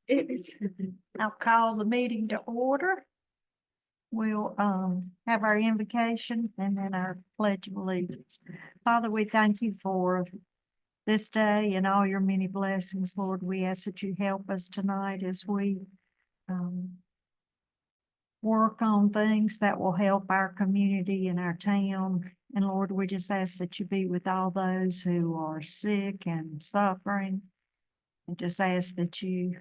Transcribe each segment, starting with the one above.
It is. I'll call the meeting to order. We'll have our invocation and then our pledge of allegiance. Father, we thank you for this day and all your many blessings, Lord. We ask that you help us tonight as we work on things that will help our community and our town. And Lord, we just ask that you be with all those who are sick and suffering. And just ask that you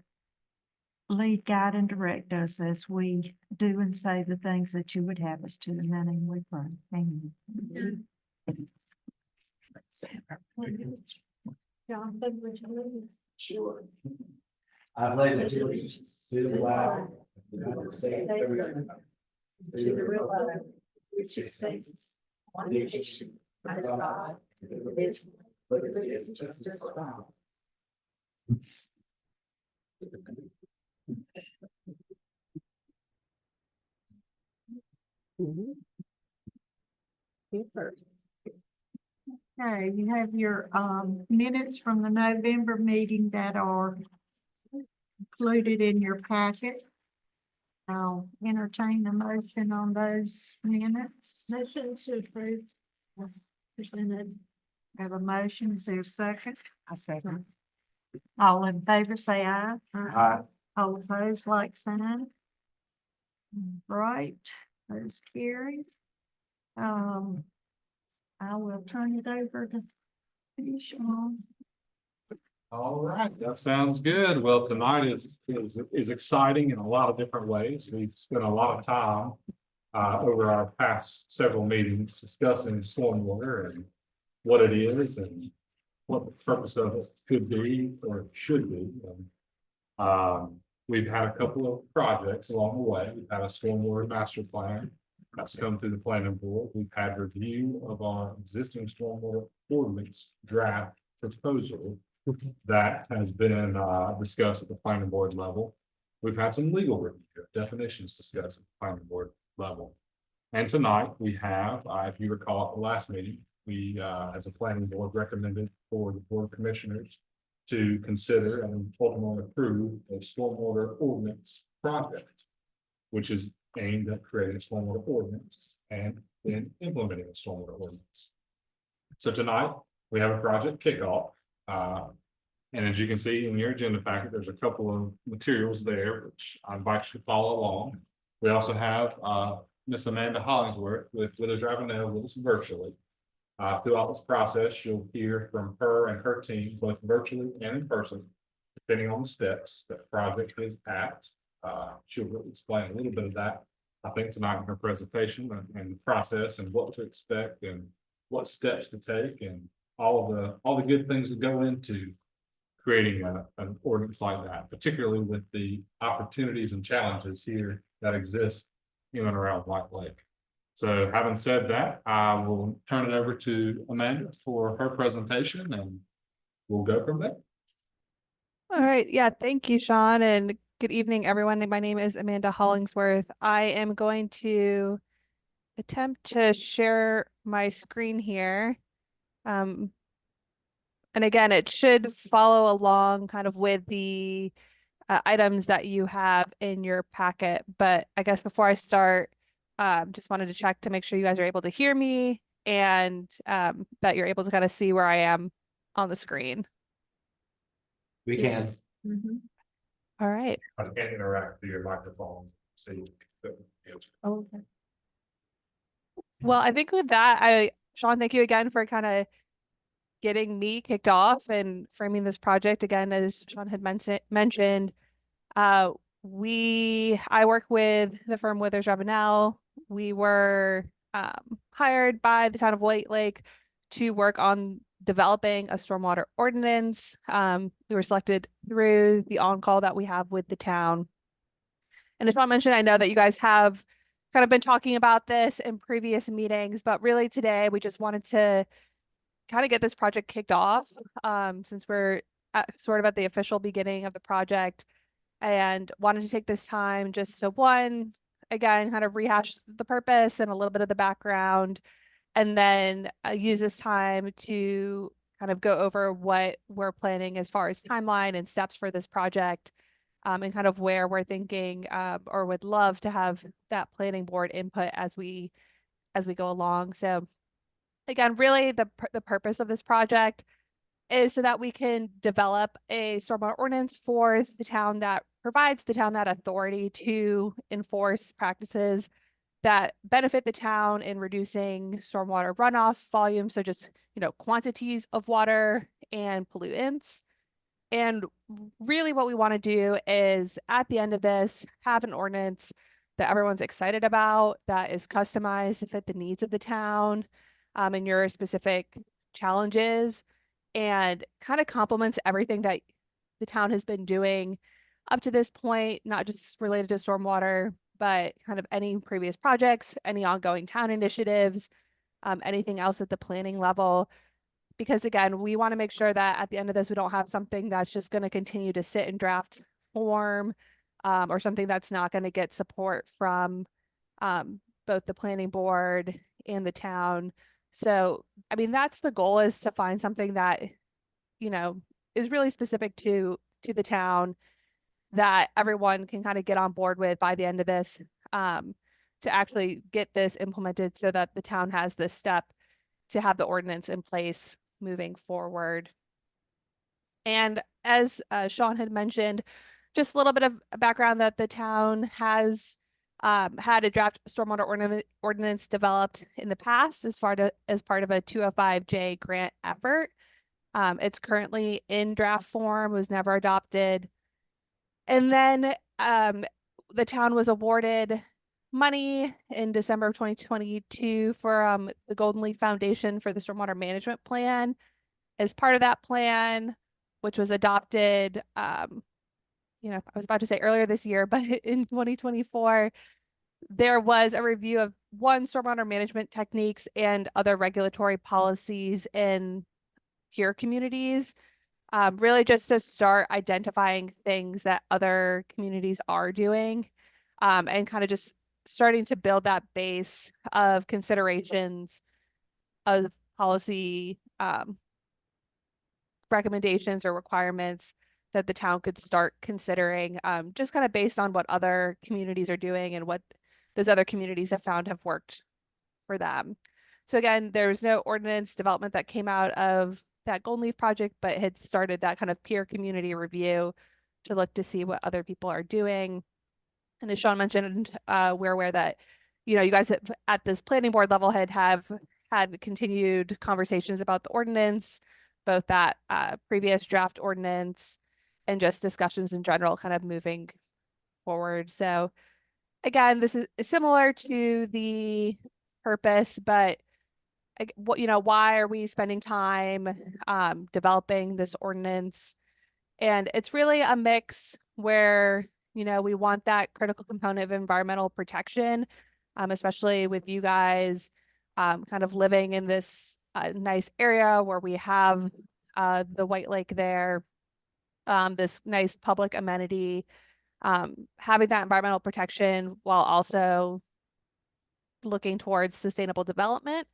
lead, guide, and direct us as we do and say the things that you would have us to. In that name we pray. Amen. Let's have our pledge. Jonathan, would you lead us? Sure. I pledge allegiance to the flag of the United States of America, to the republic which stands one nation under God, indivisible, with liberty and justice for all. Okay, you have your minutes from the November meeting that are included in your packet. I'll entertain a motion on those minutes. Motion to approve as presented. Have a motion, is there a second? I second. All in favor, say aye. Aye. All opposed, like sign. Right, those carried. I will turn it over to Sean. All right, that sounds good. Well, tonight is exciting in a lot of different ways. We've spent a lot of time over our past several meetings discussing stormwater and what it is and what the purpose of it could be or should be. We've had a couple of projects along the way. We've had a stormwater master plan that's come through the planning board. We've had review of our existing stormwater ordinance draft proposal that has been discussed at the planning board level. We've had some legal review definitions discussed at the planning board level. And tonight we have, if you recall at the last meeting, we as a planning board recommended for the board of commissioners to consider and ultimately approve a stormwater ordinance project, which is aimed at creating a stormwater ordinance and then implementing a stormwater ordinance. So tonight we have a project kickoff. And as you can see in your agenda packet, there's a couple of materials there, which I invite you to follow along. We also have Miss Amanda Hollingsworth with us Ravenel with us virtually. Throughout this process, you'll hear from her and her team, both virtually and in person, depending on the steps that the project is at. She'll really explain a little bit of that, I think, tonight in her presentation and the process and what to expect and what steps to take and all the good things that go into creating an ordinance like that, particularly with the opportunities and challenges here that exist in and around White Lake. So having said that, I will turn it over to Amanda for her presentation and we'll go from there. All right. Yeah. Thank you, Sean. And good evening, everyone. My name is Amanda Hollingsworth. I am going to attempt to share my screen here. And again, it should follow along kind of with the items that you have in your packet. But I guess before I start, just wanted to check to make sure you guys are able to hear me and that you're able to kind of see where I am on the screen. We can. Mm-hmm. All right. I can't interact with your microphone. See. Okay. Well, I think with that, Sean, thank you again for kind of getting me kicked off and framing this project. Again, as Sean had mentioned, I work with the firm Withers Ravenel. We were hired by the town of White Lake to work on developing a stormwater ordinance. We were selected through the on-call that we have with the town. And as Sean mentioned, I know that you guys have kind of been talking about this in previous meetings, but really today we just wanted to kind of get this project kicked off since we're sort of at the official beginning of the project, and wanted to take this time just to again, kind of rehash the purpose and a little bit of the background, and then use this time to kind of go over what we're planning as far as timeline and steps for this project. and kind of where we're thinking, or would love to have that planning board input as we go along. So again, really the purpose of this project is so that we can develop a stormwater ordinance for the town that provides the town that authority to enforce practices that benefit the town in reducing stormwater runoff volume. So just, quantities of water and pollutants. And really what we want to do is at the end of this, have an ordinance that everyone's excited about, that is customized to fit the needs of the town, and your specific challenges, and kind of complements everything that the town has been doing up to this point, not just related to stormwater, but kind of any previous projects, any ongoing town initiatives, anything else at the planning level. Because again, we want to make sure that at the end of this, we don't have something that's just going to continue to sit in draft form, or something that's not going to get support from both the planning board and the town. So, I mean, that's the goal, is to find something that, is really specific to the town, that everyone can kind of get on board with by the end of this, to actually get this implemented so that the town has this step to have the ordinance in place moving forward. And as Sean had mentioned, just a little bit of background that the town has had a draft stormwater ordinance developed in the past as part of a 205J grant effort. It's currently in draft form, was never adopted. And then the town was awarded money in December of 2022 for the Golden Leaf Foundation for the Stormwater Management Plan. As part of that plan, which was adopted, I was about to say earlier this year, but in 2024, there was a review of stormwater management techniques and other regulatory policies in peer communities, really just to start identifying things that other communities are doing, and kind of just starting to build that base of considerations of policy recommendations or requirements that the town could start considering, just kind of based on what other communities are doing and what those other communities have found have worked for them. So again, there was no ordinance development that came out of that Golden Leaf project, but had started that kind of peer community review to look to see what other people are doing. And as Sean mentioned, we're aware that, you guys at this planning board level have had continued conversations about the ordinance, both that previous draft ordinance and just discussions in general kind of moving forward. So again, this is similar to the purpose, but why are we spending time developing this ordinance? And it's really a mix where, we want that critical component of environmental protection, especially with you guys kind of living in this nice area where we have the White Lake there, this nice public amenity, having that environmental protection while also looking towards sustainable development.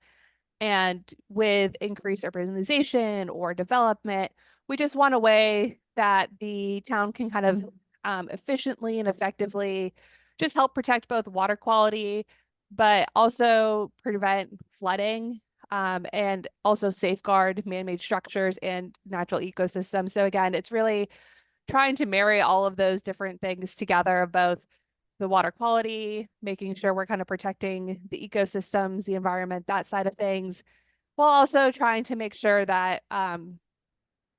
And with increased urbanization or development, we just want a way that the town can kind of efficiently and effectively just help protect both water quality, but also prevent flooding, and also safeguard man-made structures and natural ecosystems. So again, it's really trying to marry all of those different things together, of both the water quality, making sure we're kind of protecting the ecosystems, the environment, that side of things, while also trying to make sure that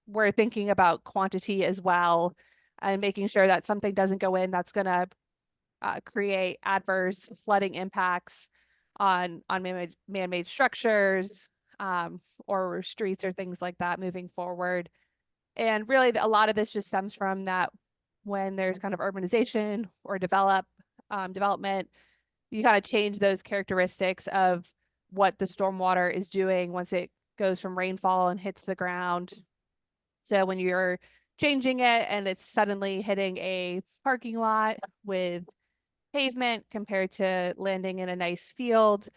we're thinking about quantity as well, and making sure that something doesn't go in that's going to create adverse flooding impacts on man-made structures, or streets or things like that moving forward. And really a lot of this just stems from that when there's kind of urbanization or development, you kind of change those characteristics of what the stormwater is doing once it goes from rainfall and hits the ground. So when you're changing it and it's suddenly hitting a parking lot with pavement compared to landing in a nice field,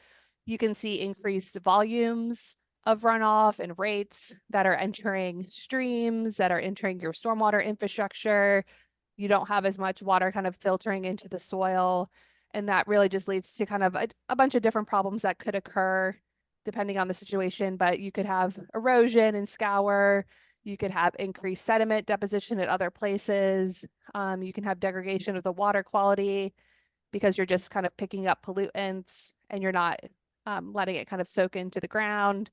you can see increased volumes of runoff and rates that are entering streams, that are entering your stormwater infrastructure. you don't have as much water kind of filtering into the soil. And that really just leads to kind of a bunch of different problems that could occur depending on the situation. But you could have erosion and scour. You could have increased sediment deposition at other places. You can have degradation of the water quality because you're just kind of picking up pollutants and you're not letting it kind of soak into the ground.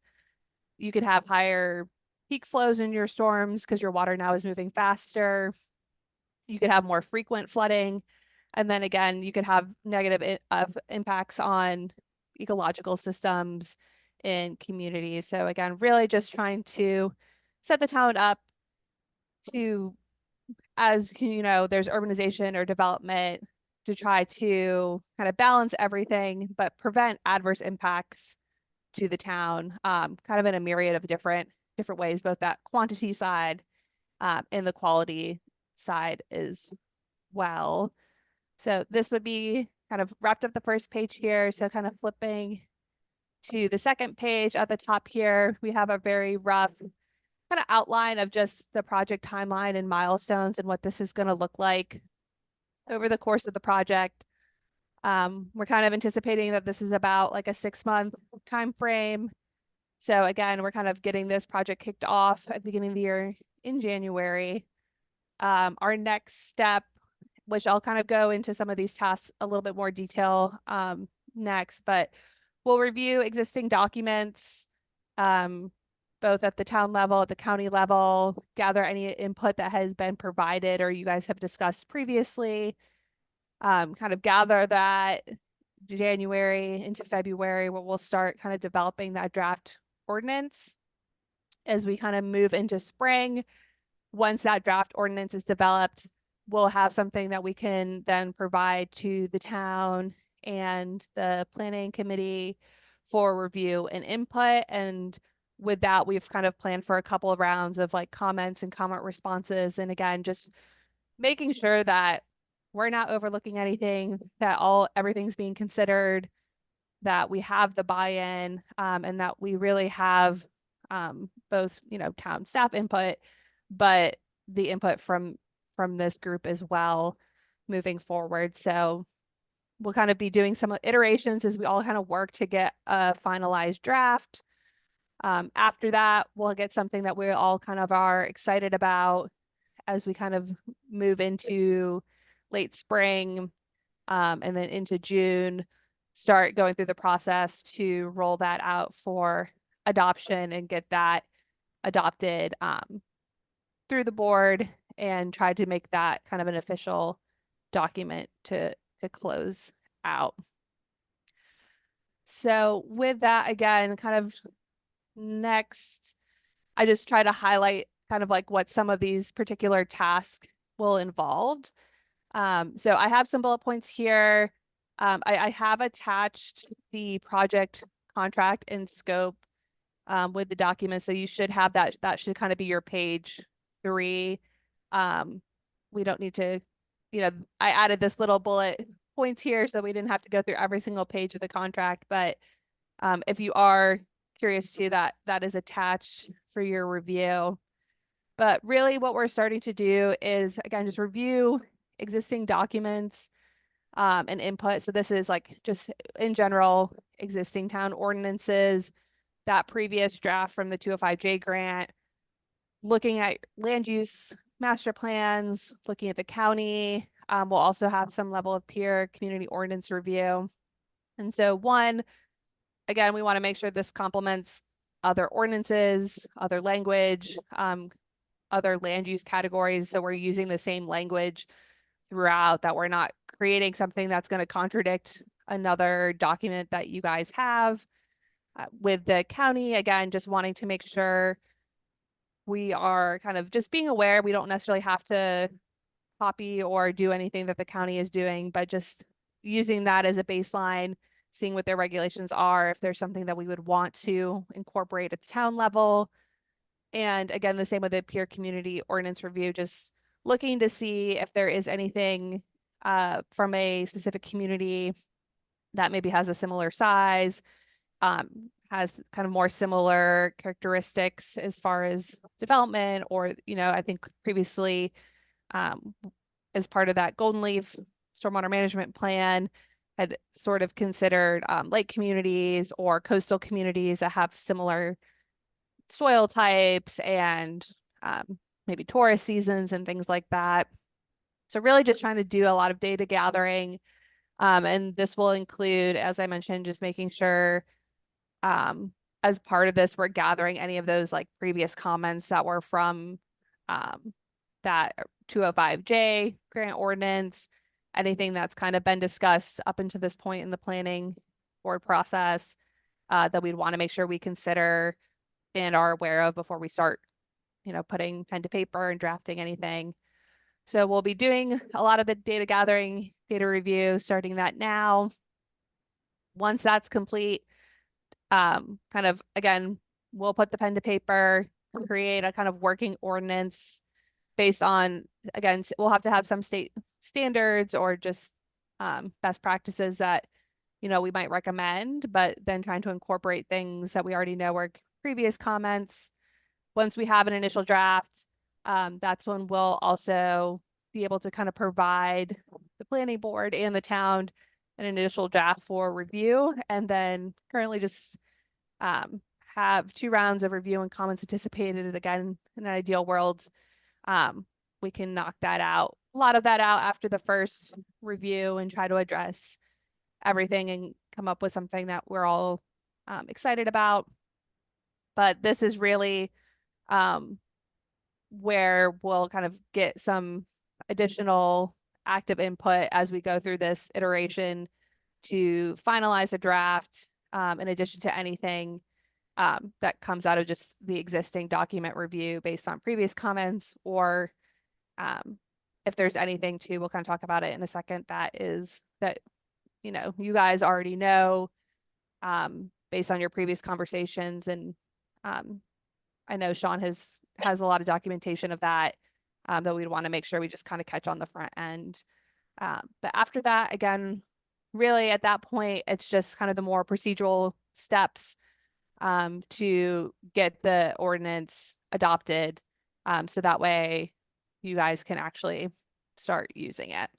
You could have higher peak flows in your storms because your water now is moving faster. You could have more frequent flooding. And then again, you could have negative impacts on ecological systems in communities. So again, really just trying to set the town up to, as you know, there's urbanization or development, to try to kind of balance everything, but prevent adverse impacts to the town, kind of in a myriad of different ways, both that quantity side and the quality side as well. So this would be kind of wrapped up the first page here. So kind of flipping to the second page at the top here, we have a very rough kind of outline of just the project timeline and milestones and what this is going to look like over the course of the project. We're kind of anticipating that this is about like a 6-month time frame. So again, we're kind of getting this project kicked off at the beginning of the year in January. Our next step, which I'll kind of go into some of these tasks a little bit more detail next, but we'll review existing documents, both at the town level, at the county level, gather any input that has been provided or you guys have discussed previously, kind of gather that January into February, where we'll start kind of developing that draft ordinance. As we kind of move into spring, once that draft ordinance is developed, we'll have something that we can then provide to the town and the planning committee for review and input. And with that, we've kind of planned for a couple of rounds of like comments and comment responses. And again, just making sure that we're not overlooking anything, that everything's being considered, that we have the buy-in, and that we really have both, town staff input, but the input from this group as well moving forward. So we'll kind of be doing some iterations as we all kind of work to get a finalized draft. After that, we'll get something that we all kind of are excited about as we kind of move into late spring, and then into June, start going through the process to roll that out for adoption and get that adopted through the board and try to make that kind of an official document to close out. So with that, again, kind of next, I just try to highlight kind of like what some of these particular tasks will involve. So I have some bullet points here. I have attached the project contract and scope with the document. So you should have that. That should kind of be your page 3. We don't need to, I added this little bullet points here so we didn't have to go through every single page of the contract. But if you are curious to, that is attached for your review. But really what we're starting to do is, again, just review existing documents and input. So this is like just in general, existing town ordinances, that previous draft from the 205J grant, looking at land use master plans, looking at the county. We'll also have some level of peer community ordinance review. And so again, we want to make sure this complements other ordinances, other language, other land use categories. So we're using the same language throughout, that we're not creating something that's going to contradict another document that you guys have. With the county, again, just wanting to make sure we are kind of just being aware. We don't necessarily have to copy or do anything that the county is doing, but just using that as a baseline, seeing what their regulations are, if there's something that we would want to incorporate at the town level. And again, the same with the peer community ordinance review, just looking to see if there is anything from a specific community that maybe has a similar size, has kind of more similar characteristics as far as development, or, I think previously as part of that Golden Leaf Stormwater Management Plan, had sort of considered lake communities or coastal communities that have similar soil types and maybe tourist seasons and things like that. So really just trying to do a lot of data gathering. And this will include, as I mentioned, just making sure as part of this, we're gathering any of those like previous comments that were from that 205J grant ordinance, anything that's kind of been discussed up until this point in the planning board process that we'd want to make sure we consider and are aware of before we start, putting pen to paper and drafting anything. So we'll be doing a lot of the data gathering, data review, starting that now. Once that's complete, kind of, again, we'll put the pen to paper, create a kind of working ordinance based on, again, we'll have to have some state standards or just best practices that, we might recommend, but then trying to incorporate things that we already know were previous comments. Once we have an initial draft, that's when we'll also be able to kind of provide the planning board and the town an initial draft for review, and then currently just have 2 rounds of review and comments anticipated. Again, in an ideal world, we can knock that out, a lot of that out after the first review and try to address everything and come up with something that we're all excited about. But this is really where we'll kind of get some additional active input as we go through this iteration to finalize a draft, in addition to anything that comes out of just the existing document review based on previous comments, or if there's anything too, we'll kind of talk about it in a second, that you guys already know based on your previous conversations. And I know Sean has a lot of documentation of that that we'd want to make sure we just kind of catch on the front end. But after that, again, really at that point, it's just kind of the more procedural steps to get the ordinance adopted. So that way you guys can actually start using it.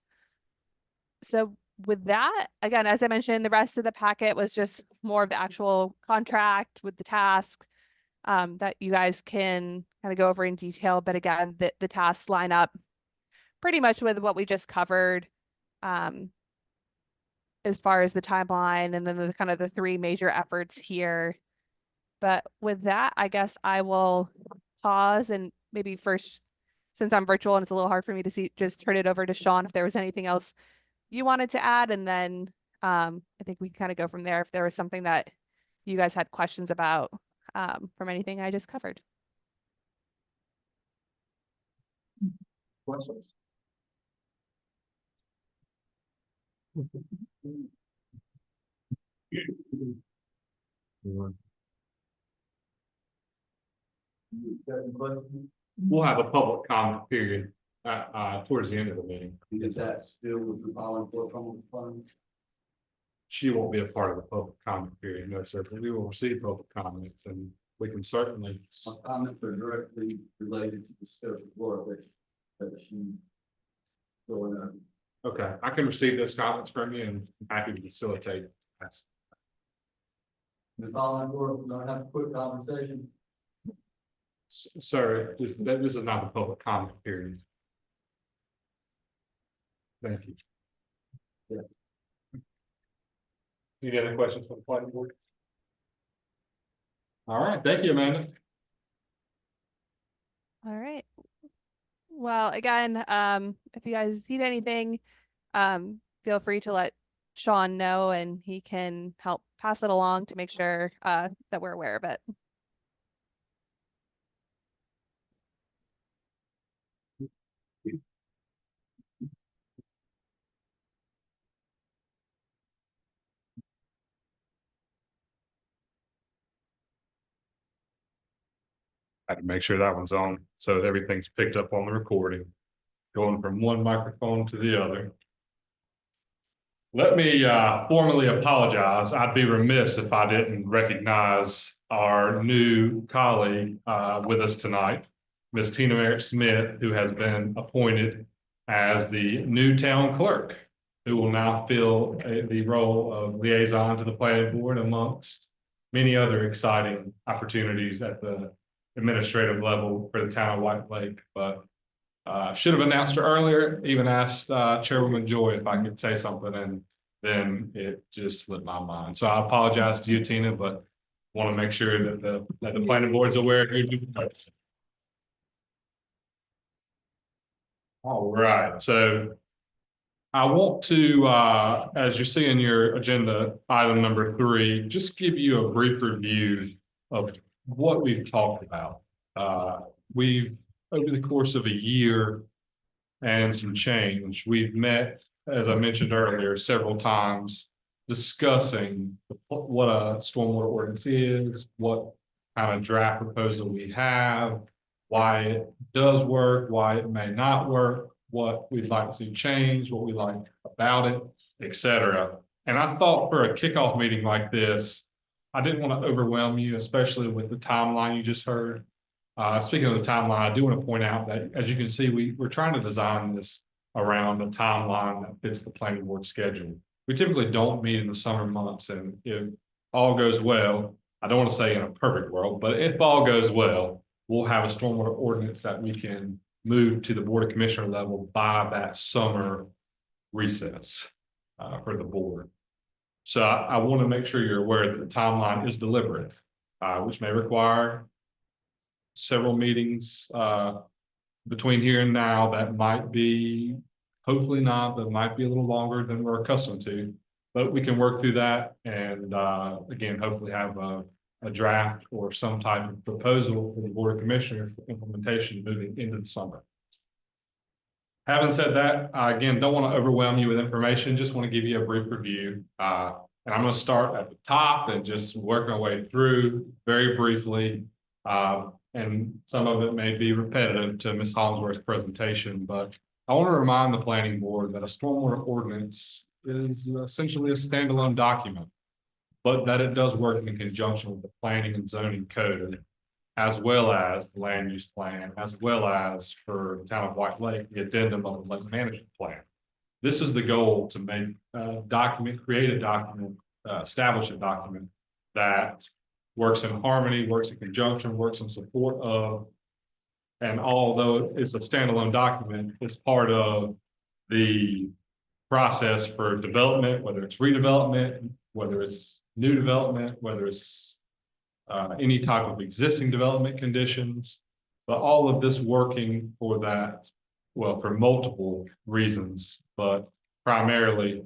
So with that, again, as I mentioned, the rest of the packet was just more of the actual contract with the tasks that you guys can kind of go over in detail. But again, the tasks line up pretty much with what we just covered as far as the timeline, and then the kind of the 3 major efforts here. But with that, I guess I will pause and maybe first, since I'm virtual and it's a little hard for me to see, just turn it over to Sean if there was anything else you wanted to add. And then I think we can kind of go from there if there was something that you guys had questions about from anything I just covered. Questions? We'll have a public comment period towards the end of the meeting. Is that still with the volunteer fund? She won't be a part of the public comment period, no, sir. But we will receive public comments, and we can certainly. My comments are directly related to the scope of work that she going on. Okay, I can receive those comments from you, and I'm happy to facilitate. Yes. Ms. Holland, we're gonna have a quick conversation. Sir, this is not a public comment period. Thank you. Yeah. Any other questions for the planning board? All right, thank you, Amanda. All right. Well, again, if you guys need anything, feel free to let Sean know, and he can help pass it along to make sure that we're aware of it. I had to make sure that one's on, so everything's picked up on the recording, going from one microphone to the other. Let me formally apologize. I'd be remiss if I didn't recognize our new colleague with us tonight, Ms. Tina Merritt Smith, who has been appointed as the new town clerk, who will now fill the role of liaison to the planning board amongst many other exciting opportunities at the administrative level for the town of White Lake. But should have announced her earlier, even asked Chairwoman Joy if I could say something, and then it just slipped my mind. So I apologize to you, Tina, but want to make sure that the planning board's aware of who. All right, so I want to, as you see in your agenda, item number 3, just give you a brief review of what we've talked about. We've, over the course of a year and some change, we've met, as I mentioned earlier, several times discussing what a stormwater ordinance is, what kind of draft proposal we have, why it does work, why it may not work, what we'd like to see change, what we like about it, etc. And I thought for a kickoff meeting like this, I didn't want to overwhelm you, especially with the timeline you just heard. Speaking of the timeline, I do want to point out that, as you can see, we're trying to design this around a timeline that fits the planning board schedule. We typically don't meet in the summer months, and if all goes well, I don't want to say in a perfect world, but if all goes well, we'll have a stormwater ordinance that we can move to the Board of Commissioner level by that summer recess for the board. So I want to make sure you're aware that the timeline is deliberate, which may require several meetings between here and now that might be, hopefully not, but might be a little longer than we're accustomed to. But we can work through that and again, hopefully have a draft or some type of proposal for the Board of Commissioners for implementation moving into the summer. Having said that, I again, don't want to overwhelm you with information, just want to give you a brief review. And I'm going to start at the top and just work my way through very briefly. And some of it may be repetitive to Ms. Hollingsworth's presentation, but I want to remind the planning board that a stormwater ordinance is essentially a standalone document, but that it does work in conjunction with the planning and zoning code, as well as the land use plan, as well as for the town of White Lake, the addendum of the lake management plan. This is the goal, to make a document, create a document, establish a document that works in harmony, works in conjunction, works in support of, and although it's a standalone document, it's part of the process for development, whether it's redevelopment, whether it's new development, whether it's any type of existing development conditions, but all of this working for that, well, for multiple reasons, but primarily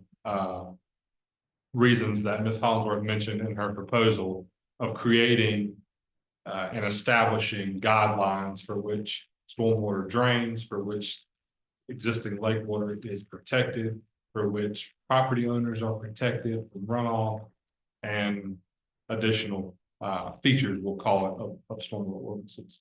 reasons that Ms. Hollingsworth mentioned in her proposal of creating and establishing guidelines for which stormwater drains, for which existing lake water is protected, for which property owners are protected from runoff, and additional features, we'll call it, of stormwater ordinances.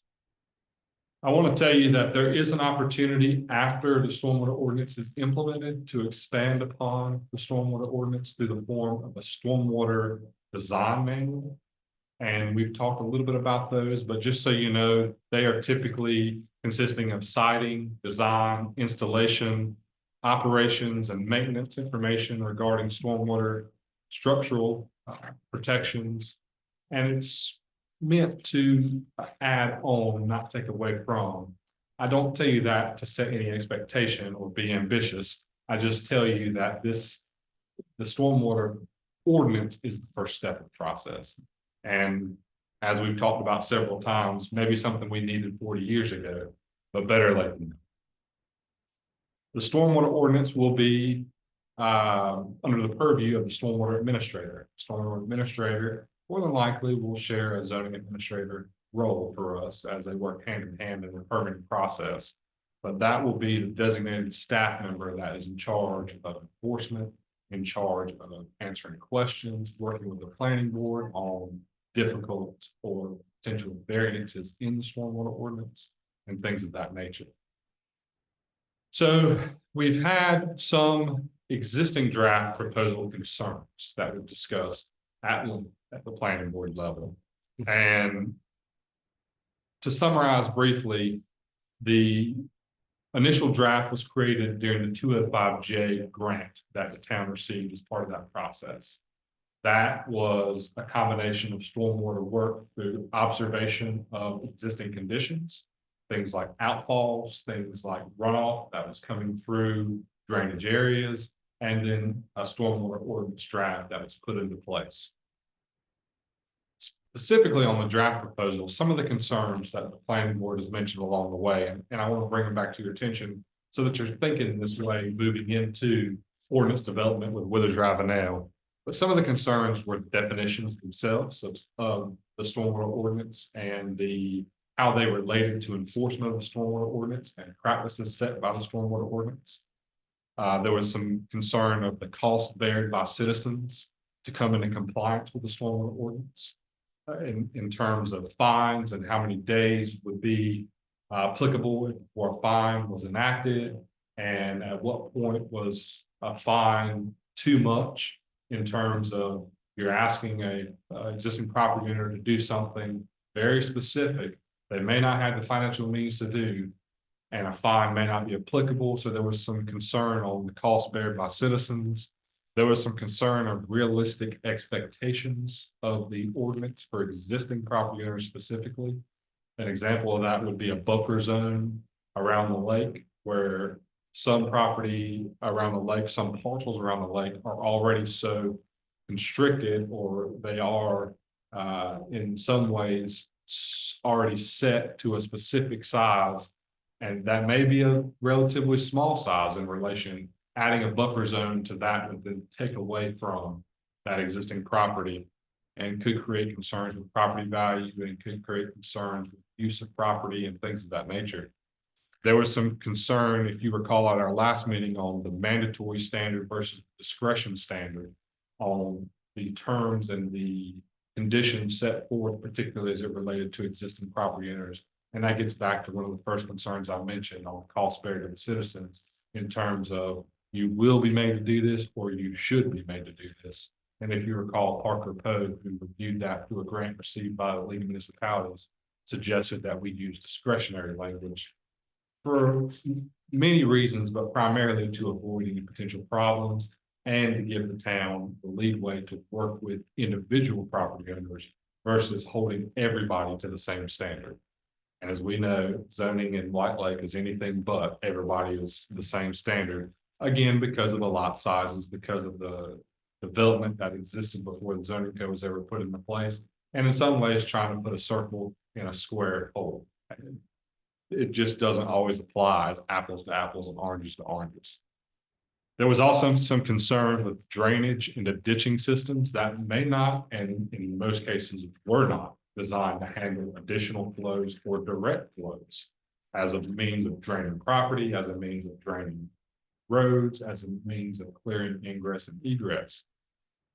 I want to tell you that there is an opportunity after the stormwater ordinance is implemented to expand upon the stormwater ordinance through the form of a stormwater design manual. And we've talked a little bit about those, but just so you know, they are typically consisting of siting, design, installation, operations, and maintenance information regarding stormwater structural protections. And it's meant to add on, not take away from. I don't tell you that to set any expectation or be ambitious. I just tell you that the stormwater ordinance is the first step of the process. And as we've talked about several times, maybe something we needed 40 years ago, but better late than never. The stormwater ordinance will be under the purview of the stormwater administrator. Stormwater administrator more than likely will share a zoning administrator role for us as they work hand in hand in the permitting process. But that will be the designated staff member that is in charge of enforcement, in charge of answering questions, working with the planning board on difficult or potential variances in the stormwater ordinance and things of that nature. So we've had some existing draft proposal concerns that we've discussed at the planning board level. And to summarize briefly, the initial draft was created during the 205J grant that the town received as part of that process. That was a combination of stormwater work through observation of existing conditions, things like outfalls, things like runoff that was coming through drainage areas, and then a stormwater ordinance draft that was put into place. Specifically on the draft proposal, some of the concerns that the planning board has mentioned along the way, and I want to bring them back to your attention so that you're thinking this way moving into ordinance development with Withers Drive and now. But some of the concerns were definitions themselves of the stormwater ordinance and how they related to enforcement of the stormwater ordinance and practices set by the stormwater ordinance. There was some concern of the cost bared by citizens to come into compliance with the stormwater ordinance in terms of fines and how many days would be applicable before a fine was enacted, and at what point was a fine too much in terms of you're asking a existing property owner to do something very specific they may not have the financial means to do, and a fine may not be applicable. So there was some concern on the cost bared by citizens. There was some concern of realistic expectations of the ordinance for existing property owners specifically. An example of that would be a buffer zone around the lake, where some property around the lake, some parcels around the lake are already so constricted, or they are in some ways already set to a specific size. And that may be a relatively small size in relation. Adding a buffer zone to that would then take away from that existing property and could create concerns with property value and could create concerns with use of property and things of that nature. There was some concern, if you recall, at our last meeting on the mandatory standard versus discretion standard on the terms and the conditions set forth, particularly as it related to existing property owners. And that gets back to one of the first concerns I mentioned on the cost bared to the citizens in terms of you will be made to do this or you should be made to do this. And if you recall, Parker Poe, who reviewed that through a grant received by the League of Municipalities, suggested that we use discretionary language for many reasons, but primarily to avoid any potential problems and to give the town the leeway to work with individual property owners versus holding everybody to the same standard. And as we know, zoning in White Lake is anything but everybody is the same standard. Again, because of the lot sizes, because of the development that existed before the zoning code was ever put into place. And in some ways, trying to put a circle in a square hole. It just doesn't always apply as apples to apples and oranges to oranges. There was also some concern with drainage into ditching systems that may not, and in most cases were not, designed to handle additional flows or direct flows as a means of draining property, as a means of draining roads, as a means of clearing ingress and egress.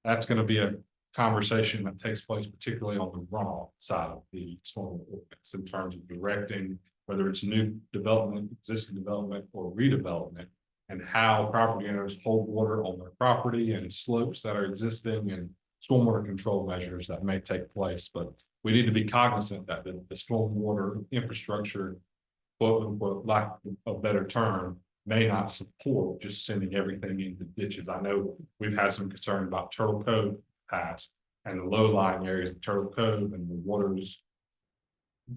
That's going to be a conversation that takes place particularly on the runoff side of the stormwater ordinance in terms of directing whether it's new development, existing development, or redevelopment, and how property owners hold water on their property and slopes that are existing and stormwater control measures that may take place. But we need to be cognizant that the stormwater infrastructure, quote unquote, lack of a better term, may not support just sending everything into ditches. I know we've had some concern about Turtle Cove past and the low-lying areas of Turtle Cove, and the water's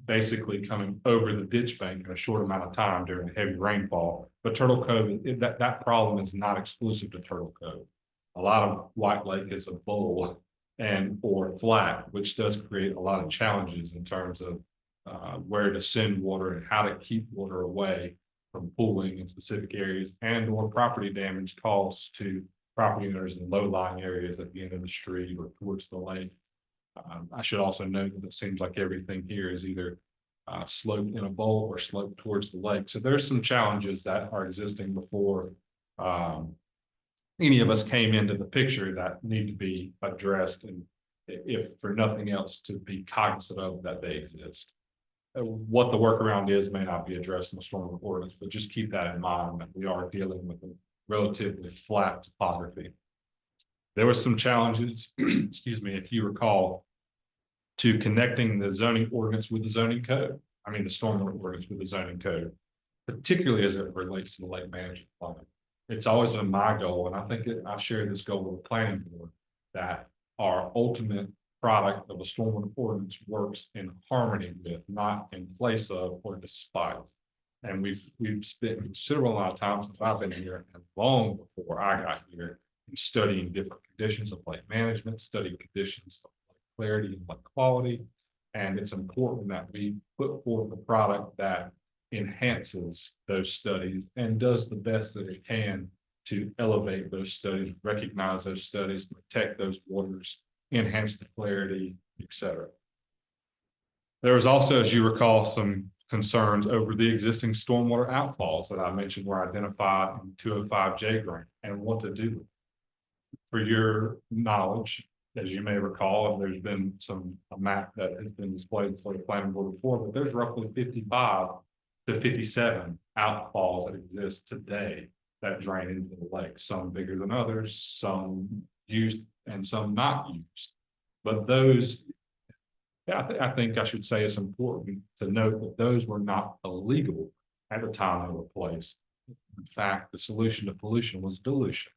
basically coming over the ditch bank in a short amount of time during a heavy rainfall. But Turtle Cove, that problem is not exclusive to Turtle Cove. A lot of White Lake is a bowl or flat, which does create a lot of challenges in terms of where to send water and how to keep water away from pooling in specific areas and or property damage caused to property owners in low-lying areas at the end of the street or towards the lake. I should also note that it seems like everything here is either sloped in a bowl or sloped towards the lake. So there's some challenges that are existing before any of us came into the picture that need to be addressed, and if for nothing else, to be cognizant of that they exist. What the workaround is may not be addressed in the stormwater ordinance, but just keep that in mind that we are dealing with a relatively flat topography. There were some challenges, excuse me, if you recall, to connecting the zoning ordinance with the zoning code. I mean, the stormwater ordinance with the zoning code, particularly as it relates to the lake management plan. It's always been my goal, and I think I share this goal with the planning board, that our ultimate product of a stormwater ordinance works in harmony with, not in place of or despite. And we've spent a considerable amount of time since I've been here and long before I got here in studying different conditions of lake management, studying conditions of lake clarity and lake quality. And it's important that we put forth a product that enhances those studies and does the best that it can to elevate those studies, recognize those studies, protect those waters, enhance the clarity, etc. There was also, as you recall, some concerns over the existing stormwater outfalls that I mentioned were identified in 205J grant and what to do with it. For your knowledge, as you may recall, there's been a map that has been displayed for the planning board before, but there's roughly 55 to 57 outfalls that exist today that drain into the lake, some bigger than others, some used and some not used. But those, I think I should say it's important to note that those were not illegal at the time they were placed. In fact, the solution to pollution was dilution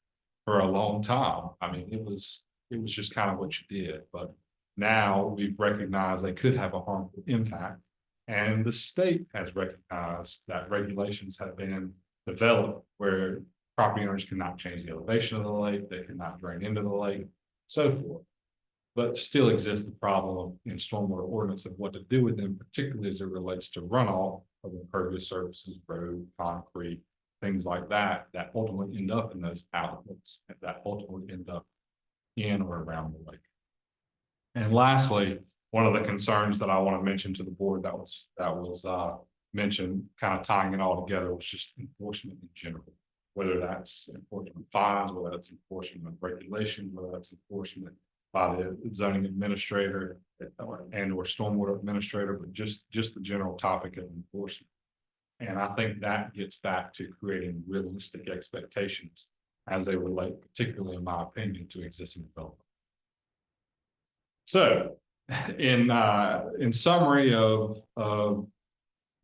for a long time. I mean, it was just kind of what you did, but now we've recognized they could have a harmful impact. And the state has recognized that regulations have been developed where property owners cannot change the elevation of the lake, they cannot drain into the lake, so forth. But still exists the problem in stormwater ordinance of what to do with them, particularly as it relates to runoff of impervious surfaces, road, concrete, things like that, that ultimately end up in those outlets, and that ultimately end up in or around the lake. And lastly, one of the concerns that I want to mention to the board that was mentioned, kind of tying it all together, was just enforcement in general. Whether that's enforcement of fines, whether that's enforcement of regulations, whether that's enforcement by the zoning administrator and or stormwater administrator, but just the general topic of enforcement. And I think that gets back to creating realistic expectations as they relate, particularly in my opinion, to existing development. So in summary of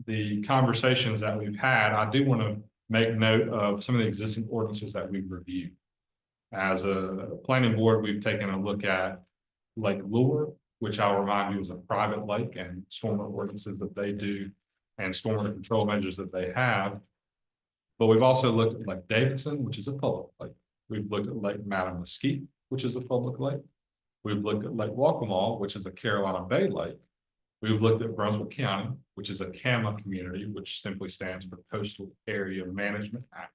the conversations that we've had, I do want to make note of some of the existing ordinances that we've reviewed. As a planning board, we've taken a look at Lake Lure, which I'll remind you is a private lake, and stormwater ordinances that they do and stormwater control measures that they have. But we've also looked at Lake Davidson, which is a public lake. We've looked at Lake Mattamuskeet, which is a public lake. We've looked at Lake Waccamaw, which is a Carolina Bay lake. We've looked at Brunswick County, which is a CAMA community, which simply stands for Coastal Area Management Act.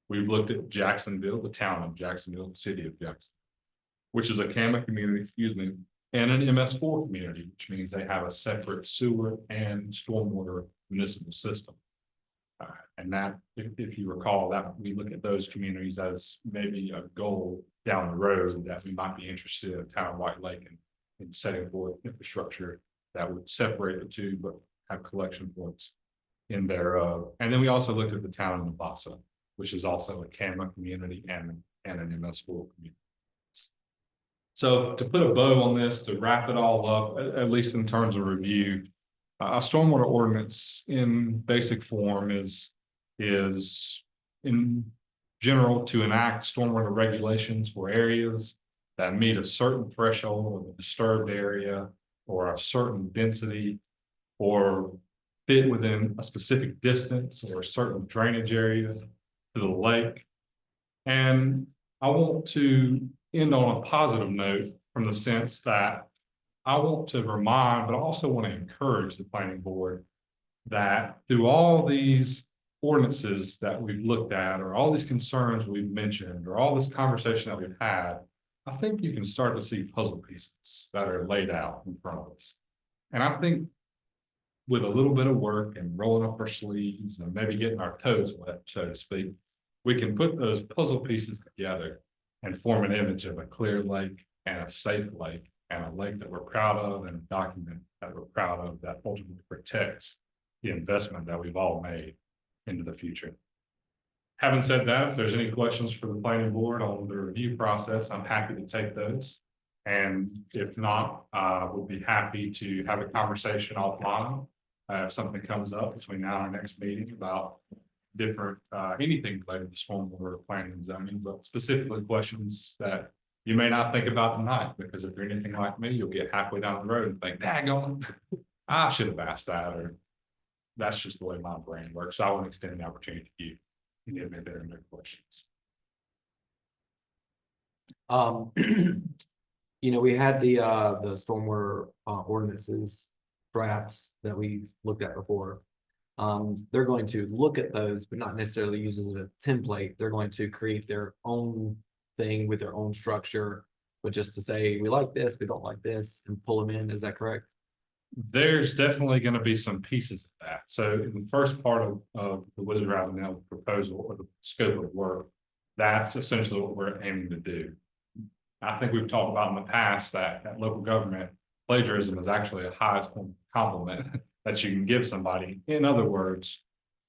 We've looked at Jacksonville, the town of Jacksonville, the city of Jacksonville, which is a CAMA community, and an MS4 community, which means they have a separate sewer and stormwater municipal system. And that, if you recall, that we look at those communities as maybe a goal down the road that we might be interested in a town of White Lake and setting forth infrastructure that would separate the two, but have collection points in thereof. And then we also looked at the town of Navassa, which is also a CAMA community and an MS4 community. So to put a bow on this, to wrap it all up, at least in terms of review, a stormwater ordinance in basic form is in general to enact stormwater regulations for areas that meet a certain threshold of a disturbed area or a certain density or fit within a specific distance or a certain drainage area to the lake. And I want to end on a positive note from the sense that I want to remind, but I also want to encourage the planning board that through all these ordinances that we've looked at, or all these concerns we've mentioned, or all this conversation that we've had, I think you can start to see puzzle pieces that are laid out in front of us. And I think with a little bit of work and rolling up our sleeves and maybe getting our toes wet, so to speak, we can put those puzzle pieces together and form an image of a clear lake and a safe lake and a lake that we're proud of and a document that we're proud of that ultimately protects the investment that we've all made into the future. Having said that, if there's any questions for the planning board on the review process, I'm happy to take those. And if not, we'll be happy to have a conversation offline If something comes up between now and our next meeting about different, anything related to stormwater planning and zoning, but specifically questions that you may not think about tonight, because if you're anything like me, you'll get halfway down the road and think, daggone, I should have asked that, or that's just the way my brain works. So I want to extend the opportunity to you. You give me better questions. You know, we had the stormwater ordinances drafts that we've looked at before. They're going to look at those, but not necessarily use it as a template. They're going to create their own thing with their own structure, but just to say, we like this, we don't like this, and pull them in. Is that correct? There's definitely going to be some pieces of that. So in the first part of the Wizard Ravenel proposal or the scope of work, that's essentially what we're aiming to do. I think we've talked about in the past that local government plagiarism is actually a highest compliment that you can give somebody. In other words,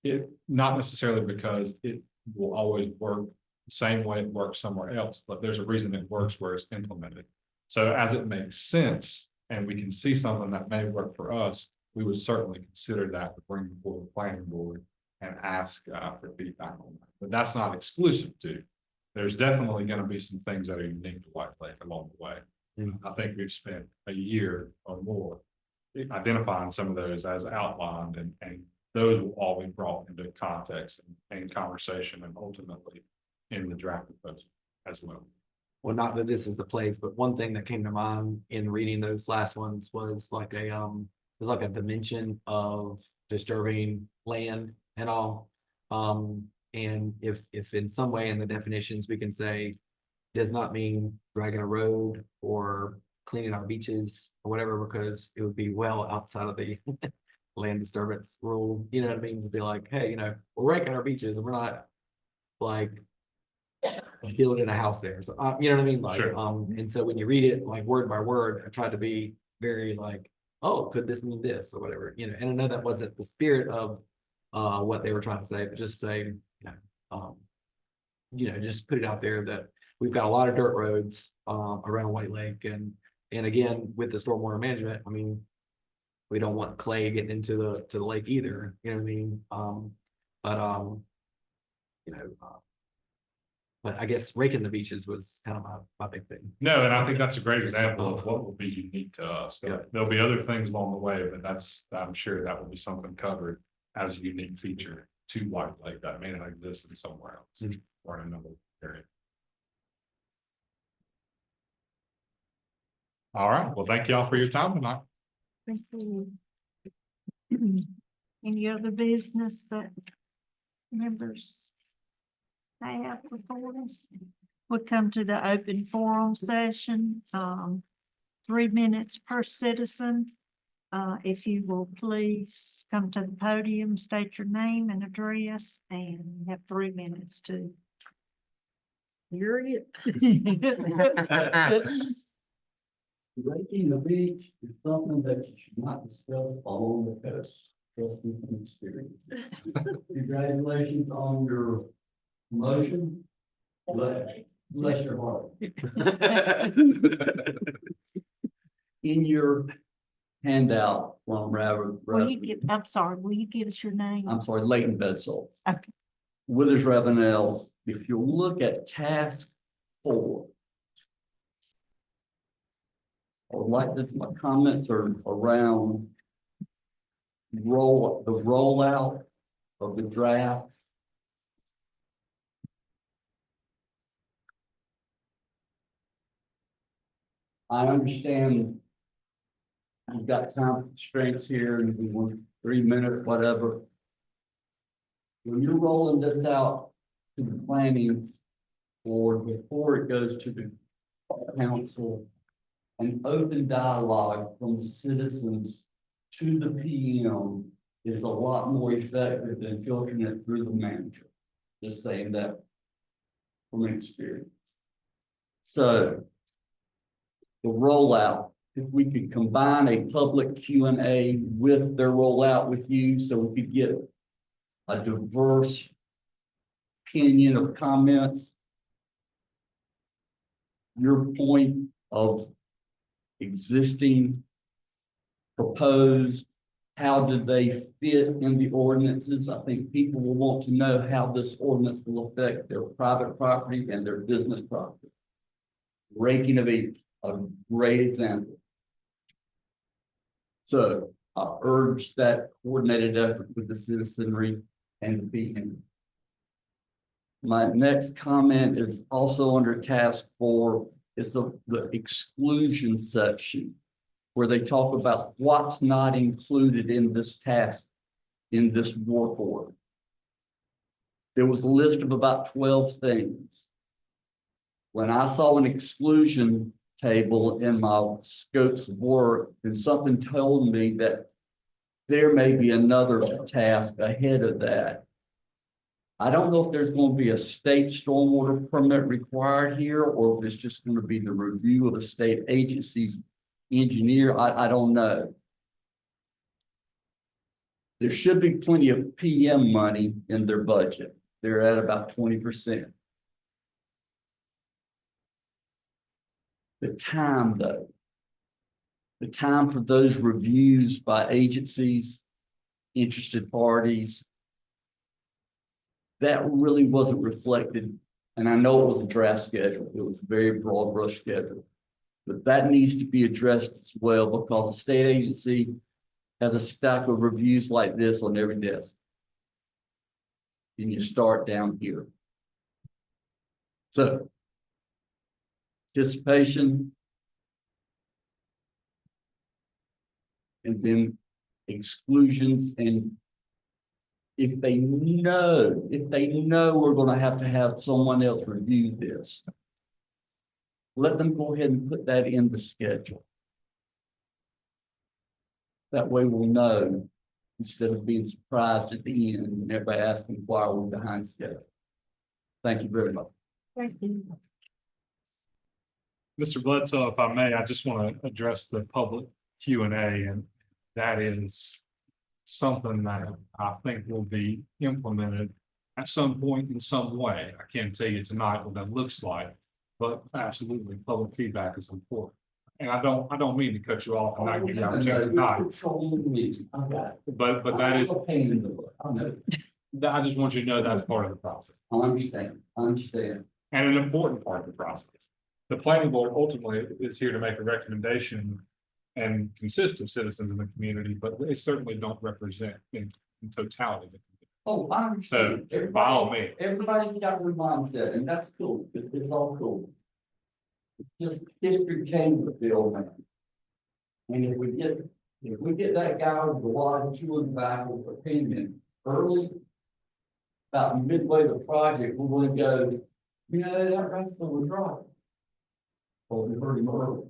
it not necessarily because it will always work the same way it works somewhere else, but there's a reason it works where it's implemented. So as it makes sense and we can see something that may work for us, we would certainly consider that to bring before the planning board and ask for feedback on that. But that's not exclusive to. There's definitely going to be some things that are unique to White Lake along the way. I think we've spent a year or more identifying some of those as outlined, and those will all be brought into context and conversation and ultimately in the draft proposal as well. Well, not that this is the place, but one thing that came to mind in reading those last ones was like a dimension of disturbing land and all. And if in some way in the definitions we can say does not mean dragging a road or cleaning our beaches or whatever, because it would be well outside of the land disturbance rule. You know what I mean? To be like, hey, you know, we're raking our beaches and we're not like building a house there. So you know what I mean? Like, sure. And so when you read it like word by word, I tried to be very like, oh, could this mean this or whatever, you know? And I know that wasn't the spirit of what they were trying to say, but just say, you know, just put it out there that we've got a lot of dirt roads around White Lake, and again with the stormwater management, I mean, we don't want clay getting into the lake either. You know what I mean? You know, but I guess raking the beaches was kind of my big thing. No, and I think that's a great example of what will be unique to us. There'll be other things along the way, but I'm sure that will be something covered as a unique feature to White Lake that may not exist in somewhere else or in another area. All right. Well, thank y'all for your time tonight. Thank you. Any other business that members have before us? We'll come to the open forum session. 3 minutes per citizen. If you will please come to the podium, state your name and address, and you have 3 minutes to. You're it. Raking the beach is something that you should not discuss along the coast. Trust me from experience. Congratulations on your promotion. Bless your heart. In your handout from I'm sorry, will you give us your name? I'm sorry, Leighton Bedsole. Okay. Withers Ravenel, if you look at task 4, I would like this, my comments are around the rollout of the draft. I understand we've got time constraints here and we want 3 minutes, whatever. When you're rolling this out to the planning board before it goes to the council, an open dialogue from the citizens to the PM is a lot more effective than filtering it through the manager. Just saying that from experience. So the rollout, if we could combine a public Q&A with their rollout with you, so we could get a diverse opinion of comments. Your point of existing, proposed, how do they fit in the ordinances? I think people will want to know how this ordinance will affect their private property and their business property. Raking of a great example. So I urge that coordinated effort with the citizenry and the beacon. My next comment is also under task 4, is the exclusion section, where they talk about what's not included in this task, in this work order. There was a list of about 12 things. When I saw an exclusion table in my scopes of work, and something told me that there may be another task ahead of that. I don't know if there's going to be a state stormwater permit required here, or if it's just going to be the review of a state agency's engineer. I don't know. There should be plenty of PM money in their budget. They're at about 20%. The time, though, the time for those reviews by agencies, interested parties, that really wasn't reflected. And I know it was a draft schedule. It was a very broad brush schedule. But that needs to be addressed as well, because the state agency has a stack of reviews like this on every desk. And you start down here. So, participation, and then exclusions, and if they know we're going to have someone else review this, let them go ahead and put that in the schedule. That way we'll know, instead of being surprised at the end and everybody asking why we're behind schedule. Thank you very much. Thank you. Mr. Bledsoe, if I may, I just want to address the public Q&A, and that is something that I think will be implemented at some point in some way. I can't tell you tonight what that looks like, but absolutely public feedback is important. And I don't mean to cut you off and not give you the opportunity tonight. But that is, I just want you to know that's part of the process. I understand. And an important part of the process. The planning board ultimately is here to make a recommendation and consist of citizens in the community, but they certainly don't represent in totality. Oh, I understand. So by all means. Everybody's got their mindset, and that's cool. It's all cool. It's just history came with the old man. And if we get that guy with the water chewing back with opinion early, about midway the project, we're going to go, that rest was right. Well, we heard him early.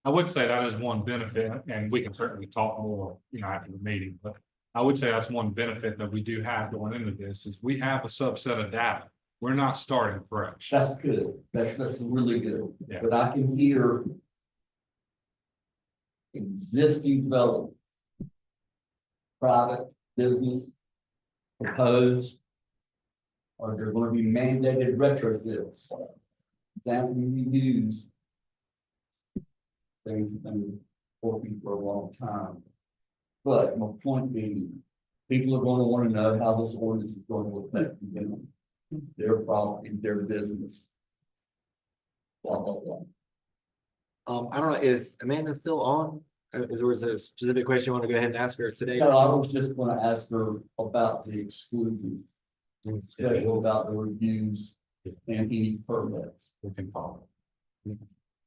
I would say that is one benefit, and we can certainly talk more, after the meeting, but I would say that's one benefit that we do have going into this, is we have a subset of data. We're not starting fresh. That's good. That's really good. Yeah. But I can hear existing development, private business, proposed, or they're going to be mandated retrofits. Example we use. Things have been working for a long time. But my point being, people are going to want to know how this ordinance is going to affect them, their property, their business. Blah, blah, blah. I don't know, is Amanda still on? Is there a specific question you want to go ahead and ask her today? No, I was just going to ask her about the exclusion, especially about the reviews and any permits. We can follow.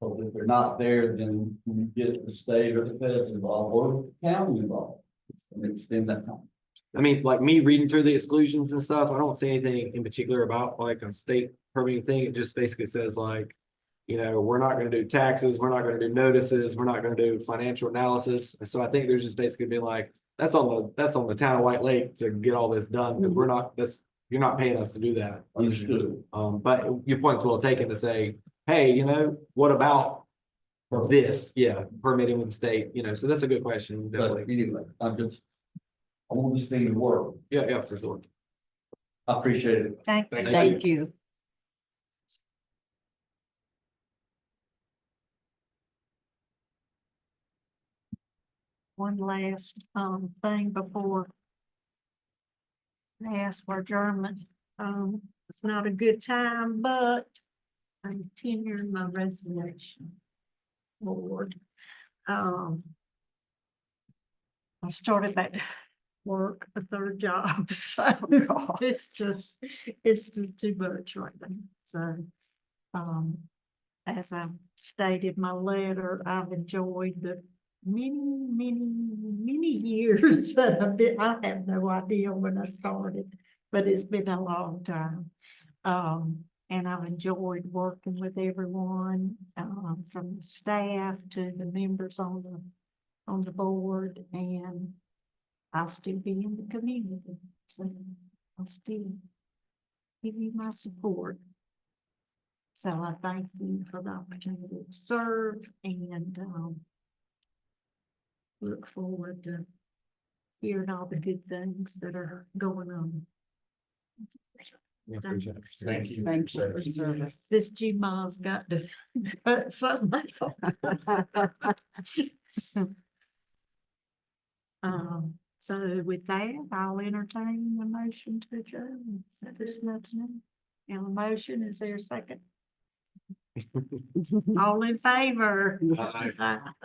So if they're not there, then we get the state or the feds involved or the county involved. And extend that time. I mean, like me reading through the exclusions and stuff, I don't see anything in particular about like a state permitting thing. It just basically says like, we're not going to do taxes, we're not going to do notices, we're not going to do financial analysis. And so I think there's just basically being like, that's on the town of White Lake to get all this done, because you're not paying us to do that. Understood. But your point's well taken to say, hey, what about this? Yeah, permitting with the state, so that's a good question. But Definitely. anyway, I want this thing to work. Yeah, for sure. I appreciate it. Thank you. one last, thing before I ask for adjournment. It's not a good time, but I'm tendering my resignation. Lord. I started back to work, a third job, so it's just too much right now. So, as I stated in my letter, I've enjoyed the many years that I've been, I have no idea when I started, but it's been a long time. And I've enjoyed working with everyone, from the staff to the members on the board, and I'll still be in the community, so I'll still give you my support. So I thank you for the opportunity to serve, and look forward to hearing all the good things that are going on. We appreciate it. Thank you. Thank you for service. This G-Ma's got to put something. So with that, I'll entertain the motion to adjourn. So there's nothing. And the motion, is there a second? All in favor? Aye. Aye.